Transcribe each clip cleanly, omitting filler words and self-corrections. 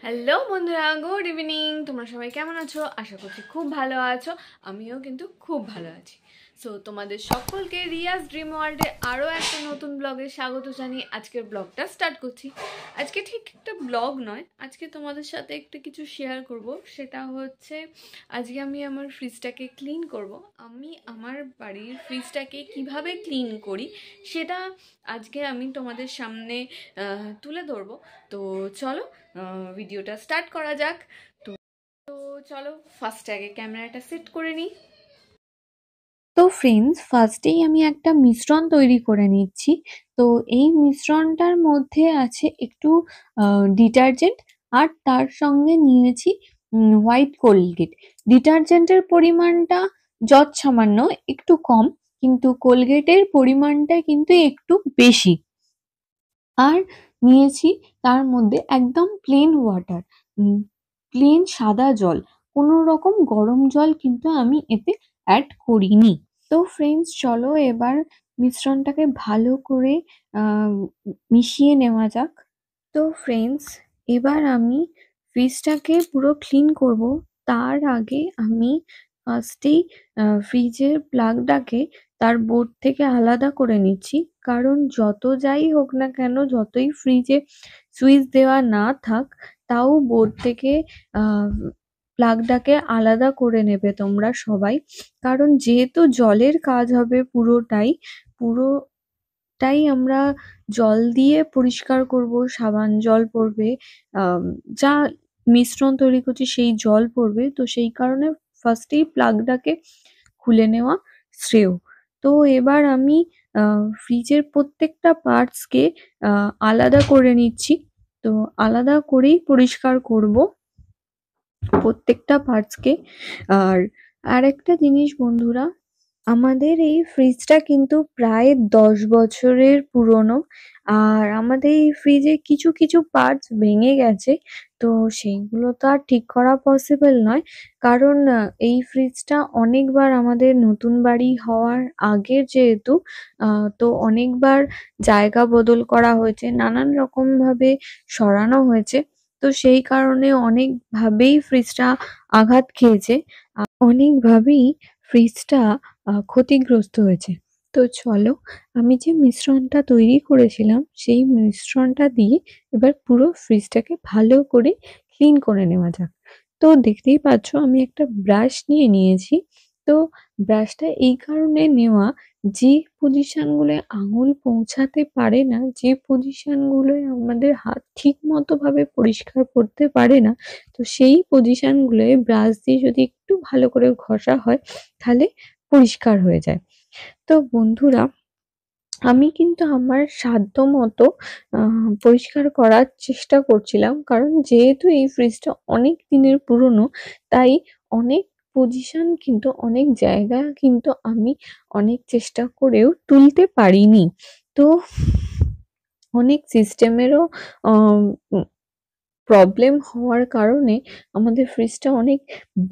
Hello বন্ধুরা, good evening. তোমরা সবাই কেমন আছো? আশা করছি খুব ভালো আছো। আমিও কিন্তু খুব ভালো আছি। সো তোমাদের সকলকে রিয়াজ ড্রিম ওয়ার্ল্ডে আরও একটা নতুন ব্লগে স্বাগত জানিয়ে আজকের ব্লগটা স্টার্ট করছি। আজকে ঠিক একটা ব্লগ নয়, আজকে তোমাদের সাথে একটা কিছু শেয়ার করব। সেটা হচ্ছে আজকে আমি আমার ফ্রিজটাকে ক্লিন করব। আমি আমার বাড়ির ফ্রিজটাকে কিভাবে ক্লিন করি সেটা আজকে আমি তোমাদের সামনে তুলে ধরবো। তো চলো ভিডিওটা স্টার্ট করা যাক। তো তো চলো ফার্স্টে আগে ক্যামেরাটা সেট করে নিই। তো ফ্রেন্ডস, ফার্স্টেই আমি একটা মিশ্রণ তৈরি করে নিচ্ছি। তো এই মিশ্রণটার মধ্যে আছে একটু ডিটারজেন্ট, আর তার সঙ্গে নিয়েছি হোয়াইট কোলগেট। ডিটারজেন্টের পরিমাণটা যৎসামান্য একটু কম, কিন্তু কোলগেটের পরিমাণটা কিন্তু একটু বেশি। আর নিয়েছি তার মধ্যে একদম প্লেন ওয়াটার, প্লেন সাদা জল, কোনো রকম গরম জল কিন্তু আমি এতে অ্যাড করিনি। তো ফ্রেন্ডস, চলো এবার মিশ্রণটাকে ভালো করে আহ, মিশিয়ে নেওয়া যাক। তো ফ্রেন্ডস, এবার আমি ফ্রিজটাকে পুরো ক্লিন করব। তার আগে আমি ফার্স্টেই ফ্রিজের প্লাগটাকে তার বোর্ড থেকে আলাদা করে নিচ্ছি। কারণ যত যাই হোক না কেন, যতই ফ্রিজে সুইচ দেওয়া না থাক, তাও বোর্ড থেকে প্লাগটাকে আলাদা করে নেবে তোমরা সবাই। কারণ যেহেতু জলের কাজ হবে পুরোটাই আমরা জল দিয়ে পরিষ্কার করব, সাবান জল পড়বে, যা মিশ্রণ তৈরি করছি সেই জল পড়বে। তো সেই কারণে ফার্স্টেই প্লাগটাকে খুলে নেওয়া শ্রেয়। তো এবার আমি ফ্রিজের প্রত্যেকটা পার্টসকে আলাদা করে নিচ্ছি। তো আলাদা করেই পরিষ্কার করব প্রত্যেকটা পার্টসকে। আর আরেকটা জিনিস বন্ধুরা, আমাদের এই ফ্রিজটা কিন্তু প্রায় 10 বছরের পুরনো। আর আমাদের এই ফ্রিজে কিছু কিছু পার্টস ভেঙে গেছে। তো সেইগুলো তো আর ঠিক করা পসিবল নয়। কারণ এই ফ্রিজটা অনেকবার আমাদের নতুন বাড়ি হওয়ার আগের যেহেতু, তো অনেকবার জায়গা বদল করা হয়েছে, নানান রকম ভাবে সরানো হয়েছে। তো সেই কারণে অনেকভাবেই ফ্রিজটা আঘাত খেয়েছে, অনেকভাবেই ফ্রিজটা ক্ষতিগ্রস্ত হয়েছে। তো চলো, আমি যে মিশ্রণটা তৈরি করেছিলাম সেই মিশ্রণটা দিয়ে এবার পুরো ফ্রিজটাকে ভালো করে ক্লিন করে নেওয়া যাক। তো দেখতেই পাচ্ছ আমি একটা ব্রাশ নিয়ে নিয়েছি। তো ব্রাশটা এই কারণে নেওয়া, যে পজিশনগুলোয় আঙুল পৌঁছাতে পারে না, যে পজিশনগুলোয় আমাদের হাত ঠিক মতো ভাবে পরিষ্কার করতে পারে না, তো সেই পজিশনগুলোয় ব্রাশ দিয়ে যদি একটু ভালো করে ঘষা হয় তাহলে পরিষ্কার হয়ে যায়। তো বন্ধুরা, আমি কিন্তু আমার সাধ্য মতো পরিষ্কার করার চেষ্টা করছিলাম। কারণ যেহেতু এই ফ্রিজটা অনেক দিনের পুরনো, তাই অনেক পজিশন কিন্তু অনেক জায়গা কিন্তু আমি অনেক চেষ্টা করেও তুলতে পারিনি। তো অনেক সিস্টেমেরও প্রবলেম হওয়ার কারণে আমাদের ফ্রিজটা অনেক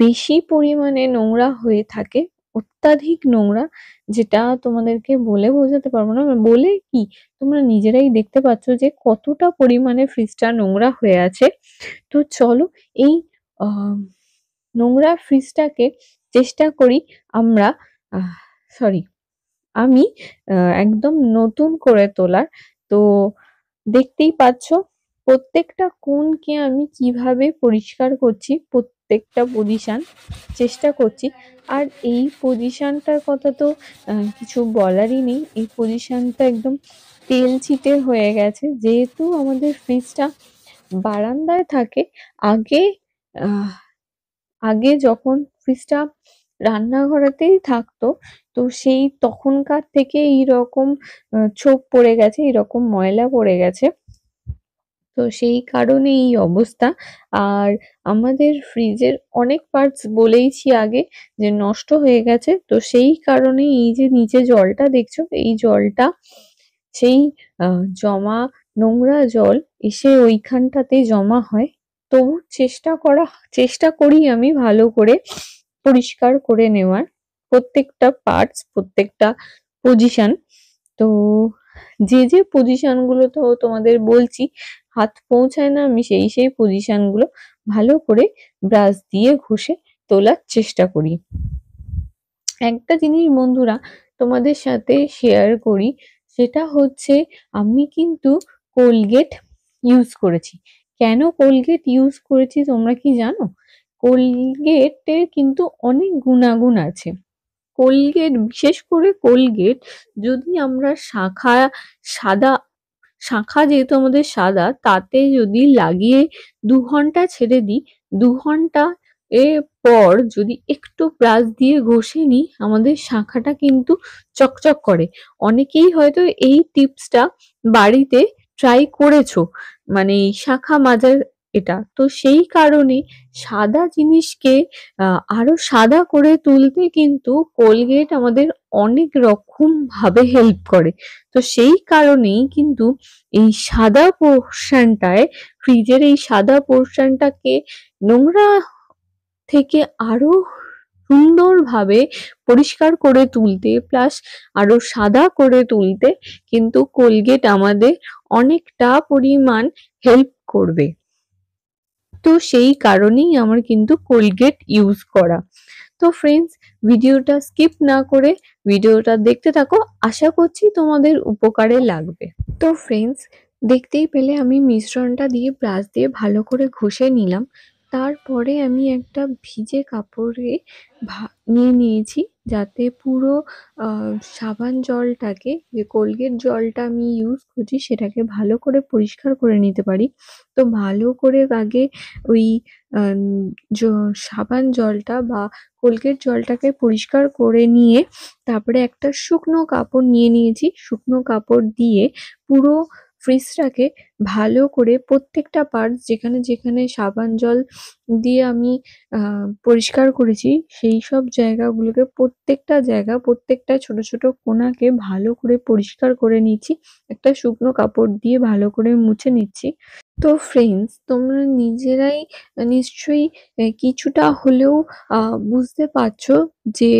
বেশি পরিমাণে নোংরা হয়ে থাকে, অত্যাধিক নোংরা, যেটা তোমাদেরকে বলে বোঝাতে পারবো না। বলে কি, তোমরা নিজেরাই দেখতে পাচ্ছ যে কতটা পরিমাণে ফ্রিজটা নোংরা হয়ে আছে। তো চলো এই আহ, নোংরা ফ্রিজটাকে চেষ্টা করি আমরা, সরি, আমি একদম নতুন করে তোলার। তো দেখতেই পাচ্ছ প্রত্যেকটা কোণকে আমি কিভাবে পরিষ্কার করছি, প্রত্যেকটা পজিশন চেষ্টা করছি। আর এই পজিশনটার কথা তো কিছু বলারই নেই। এই পজিশনটা একদম তেল চিটে হয়ে গেছে। যেহেতু আমাদের ফ্রিজটা বারান্দায় থাকে, আগে আহ আগে যখন ফ্রিজটা রান্নাঘরেতেই থাকতো, তো সেই তখনকার থেকে এইরকম ছোপ পড়ে গেছে, এরকম ময়লা পড়ে গেছে। তো সেই কারণে এই অবস্থা। আর আমাদের ফ্রিজের অনেক পার্টস বলেইছি আগে যে নষ্ট হয়ে গেছে। তো সেই কারণে এই যে নিচে জলটা দেখছো, এই জলটা সেই জমা নোংরা জল এসে ওইখানটাতে জমা হয়। তবু চেষ্টা করি আমি ভালো করে পরিষ্কার করে নেওয়ার প্রত্যেকটা পার্টস, প্রত্যেকটা পজিশন। তো যে পজিশন গুলো তো তোমাদের বলছি, হাত পৌঁছায় না আমি সেই পজিশনগুলো ভালো করে ব্রাশ দিয়ে ঘষে তোলার চেষ্টা করি। একটা জিনিস বন্ধুরা তোমাদের সাথে শেয়ার করি, সেটা হচ্ছে আমি কিন্তু কোলগেট ইউজ করেছি। কেন কোলগেট ইউজ করেছি তোমরা কি জানো? কোলগেটের কিন্তু অনেক গুণাগুণ আছে। কোলগেট, বিশেষ করে কোলগেট যদি আমরা সাদা শাঁখা যেহেতু আমাদের সাদা, তাতে যদি লাগিয়ে ২ ঘন্টা ছেড়ে দিই, ২ ঘন্টা পর যদি একটু ব্রাশ দিয়ে ঘষে নিই, আমাদের শাঁখাটা কিন্তু চকচক করে। অনেকেই হয়তো এই টিপসটা বাড়িতে ট্রাই করেছো, মানে এই শাঁখা মাজার এটা। তো সেই কারণে সাদা জিনিসকে আরো সাদা করে তুলতে কিন্তু কোলগেট আমাদের অনেক রকম ভাবে হেল্প করে। তো সেই কারণেই কিন্তু এই সাদা পোর্শনটায়, ফ্রিজের এই সাদা পোর্শনটাকে নোংরা থেকে আরো সুন্দরভাবে পরিষ্কার করে তুলতে, প্লাস আরো সাদা করে তুলতে কিন্তু কোলগেট আমাদের অনেকটা পরিমাণ হেল্প করবে। তো সেই কারণেই আমার কিন্তু কোলগেট ইউজ করা। তো ফ্রেন্ডস, ভিডিওটা স্কিপ না করে ভিডিওটা দেখতে থাকো, আশা করছি তোমাদের উপকারে লাগবে। তো ফ্রেন্ডস, দেখতেই পেলে আমি মিশ্রণটা দিয়ে ব্রাশ দিয়ে ভালো করে ঘষে নিলাম। তারপরে আমি একটা ভিজে কাপড়ে নিয়ে নিয়েছি, যাতে পুরো সাবান জলটাকে, যে কোলগেট জলটা আমি ইউজ করছি সেটাকে ভালো করে পরিষ্কার করে নিতে পারি। তো ভালো করে আগে ওই আম জ সাবান জলটা বা কোলগেট জলটাকে পরিষ্কার করে নিয়ে তারপরে একটা শুকনো কাপড় নিয়ে নিয়েছি। শুকনো কাপড় দিয়ে পুরো ফ্রিজটাকে ভালো করে প্রত্যেকটা পার্টস, যেখানে সাবান জল দিয়ে আমি পরিষ্কার করেছি সেইসব জায়গাগুলোকে, প্রত্যেকটা জায়গা, প্রত্যেকটা ছোট কোণাকে ভালো করে পরিষ্কার করে নিচ্ছি। একটা শুকনো কাপড় দিয়ে ভালো করে মুছে নিচ্ছি। তো ফ্রেন্ডস, তোমরা নিজেরাই নিশ্চয়ই কিছুটা হলেও বুঝতে পারছো যে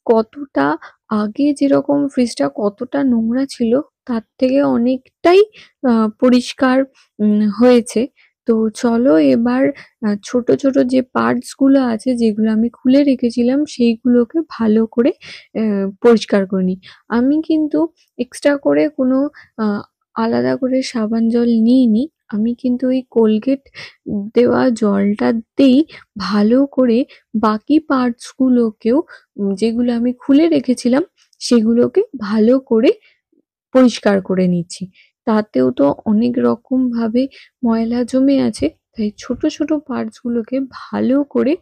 কতটা আগে যেরকম ফ্রিজটা কতটা নোংরা ছিল, তার থেকে অনেকটাই পরিষ্কার হয়েছে। তো চলো এবার ছোট যে পার্টস গুলো আছে, যেগুলো আমি খুলে রেখেছিলাম, সেইগুলোকে ভালো করে পরিষ্কার করে নিই। আমি কিন্তু এক্সট্রা করে কোনো আ আলাদা করে সাবান জল নিইনি। আমি কিন্তু ওই কোলগেট দেওয়া জলটাতেই ভালো করে বাকি পার্টস গুলোকেও, যেগুলো আমি খুলে রেখেছিলাম, সেগুলোকে ভালো করে পরিষ্কার করে নিচ্ছি। তাতেও তো অনেক রকম ভাবে ময়লা জমে আছে, তাই ছোট পার্টস গুলোকে ভালো করে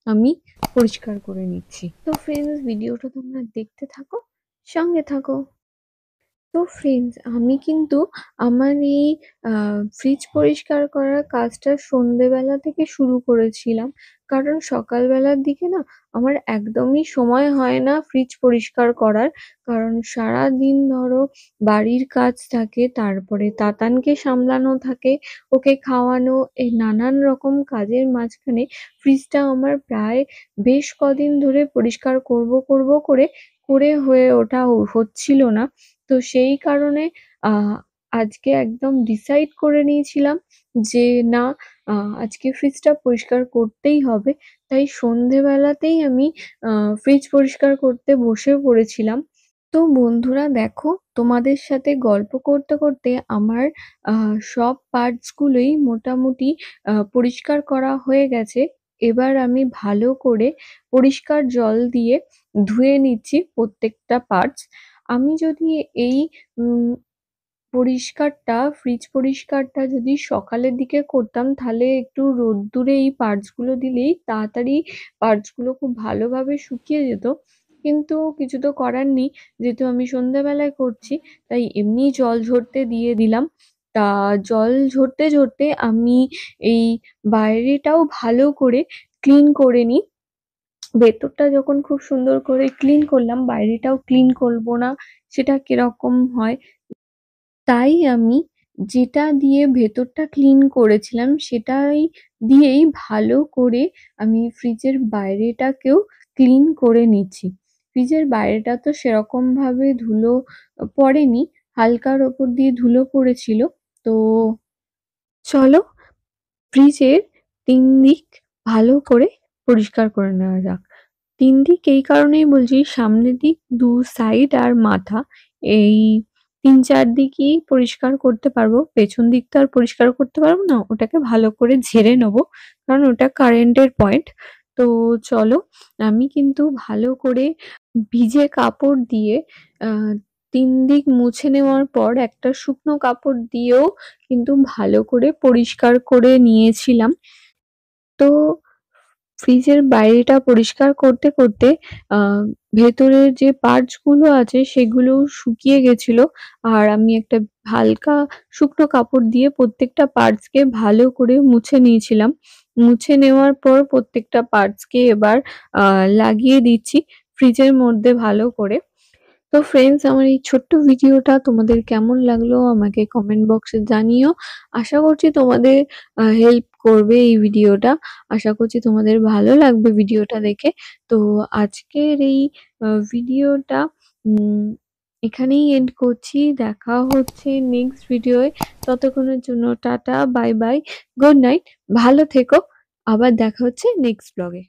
আমি পরিষ্কার করে নিচ্ছি। তো ফ্রেন্ডস, ভিডিওটা তোমরা দেখতে থাকো, সঙ্গে থাকো। তো ফ্রেন্ডস, আমি কিন্তু আমার এই ফ্রিজ পরিষ্কার করার কাজটা সন্ধ্যেবেলা থেকে শুরু করেছিলাম। কারণ সকালবেলার দিকে না আমার একদমই সময় হয় না ফ্রিজ পরিষ্কার করার। কারণ সারাদিন ধরো বাড়ির কাজ থাকে, তারপরে তাতানকে সামলানো থাকে, ওকে খাওয়ানো, এই নানান রকম কাজের মাঝখানে ফ্রিজটা আমার প্রায় বেশ কদিন ধরে পরিষ্কার করব করে হয়ে ওঠা হচ্ছিল না। তো সেই কারণে আ আজকে একদম ডিসাইড করে নিয়েছিলাম যে না, আ আজকে ফ্রিজটা পরিষ্কার করতেই হবে। তাই সন্ধেবেলাতেই আমি আ ফ্রিজ পরিষ্কার করতে বসে পড়েছিলাম। তো বন্ধুরা দেখো, তোমাদের সাথে গল্প করতে আমার আ সব পার্টস গুলোই মোটামুটি পরিষ্কার করা হয়ে গেছে। এবার আমি ভালো করে পরিষ্কার জল দিয়ে ধুয়ে নিচ্ছি প্রত্যেকটা পার্টস। আমি যদি এই উম ফ্রিজ পরিষ্কারটা যদি সকালের দিকে করতাম, তাহলে একটু রোদ্দুরে এই পার্টস গুলো দিলেই তাড়াতাড়ি পার্টস গুলো খুব ভালোভাবে শুকিয়ে যেত। কিন্তু কিছু তো করার নেই। যেহেতু আমি সন্ধ্যাবেলায় করছি, তাই এমনিই জল ঝরতে দিয়ে দিলাম। তা জল ঝরতে আমি এই বাইরেটাও ভালো করে ক্লিন করে নিই। ভেতরটা যখন খুব সুন্দর করে ক্লিন করলাম, বাইরেটাও ক্লিন করবো না, সেটা কিরকম হয়? তাই আমি যেটা দিয়ে ভেতরটা ক্লিন করেছিলাম সেটাই দিয়েই ভালো করে আমি ফ্রিজের বাইরেটাকেও ক্লিন করে নিচ্ছি। ফ্রিজের বাইরেটা তো সেরকমভাবে ধুলো পড়েনি, হালকার ওপর দিয়ে ধুলো পড়েছিল। তো চলো ফ্রিজের ৩ দিক ভালো করে পরিষ্কার করে নেওয়া যাক। ৩ দিক এই কারণেই বলছি, সামনের দিক, ২ সাইড আর মাথা, এই ৩-৪ দিকই পরিষ্কার করতে পারবো। পেছন দিক তো আর পরিষ্কার করতে পারবো না। ওটাকে ভালো করে ঝেড়ে নেবো। কারণ ওটা কারেন্টের পয়েন্ট। তো চলো, আমি কিন্তু ভালো করে ভিজে কাপড় দিয়ে আ ৩ দিক মুছে নেওয়ার পর একটা শুকনো কাপড় দিয়েও কিন্তু ভালো করে পরিষ্কার করে নিয়েছিলাম। তো ফ্রিজের বাইরেটা পরিষ্কার করতে, করতে আ ভেতরের যে পার্টস গুলো আছে সেগুলোও শুকিয়ে গেছিলো। আর আমি একটা হালকা শুকনো কাপড় দিয়ে প্রত্যেকটা পার্টস কে ভালো করে মুছে নিয়েছিলাম। মুছে নেওয়ার পর প্রত্যেকটা পার্টস কে এবার আ লাগিয়ে দিচ্ছি ফ্রিজের মধ্যে ভালো করে। তো ফ্রেন্ডস, আমার এই ছোট্ট ভিডিওটা তোমাদের কেমন লাগলো আমাকে কমেন্ট বক্সে জানিও। আশা করছি তোমাদের হেল্প করবে এই ভিডিওটা। আশা করছি তোমাদের ভালো লাগবে ভিডিওটা দেখে। তো আজকের এই ভিডিওটা উম এখানেই এন্ড করছি। দেখা হচ্ছে নেক্সট ভিডিওয়। ততক্ষণের জন্য tata, bye bye, good night. ভালো থেকো। আবার দেখা হচ্ছে নেক্সট ব্লগে।